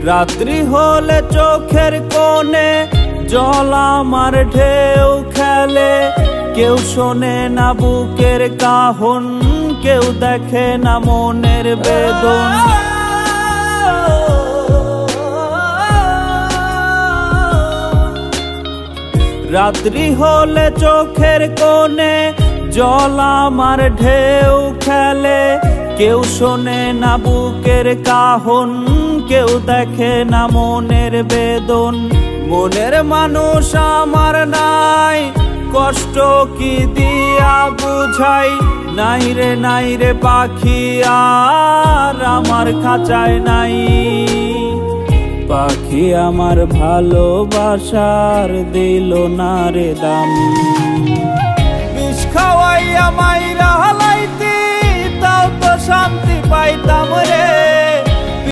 রাত্রি হলে চোখের কোণে জল আমার ঢেউ খেলে, কেউ শোনে না বুকের কাহন, কেউ দেখে না মনের বেদন। রাত্রি হলে চোখের কোণে জল আমার ঢেউ খেলে, কেউ শোনে না বুকের কাহন, কেউ দেখে না মনের বেদন। মনের মানুষ আমার নাই, কষ্ট কি দিয়া বুঝাই, নাই রে পাখি আর আমার খাঁচায় নাই। পাখি আমার ভালোবাসার দিল না রে দাম, বিষ খাওয়াইয়া মাইরা হালাইতি তাও তো শান্তি পাইতাম রে।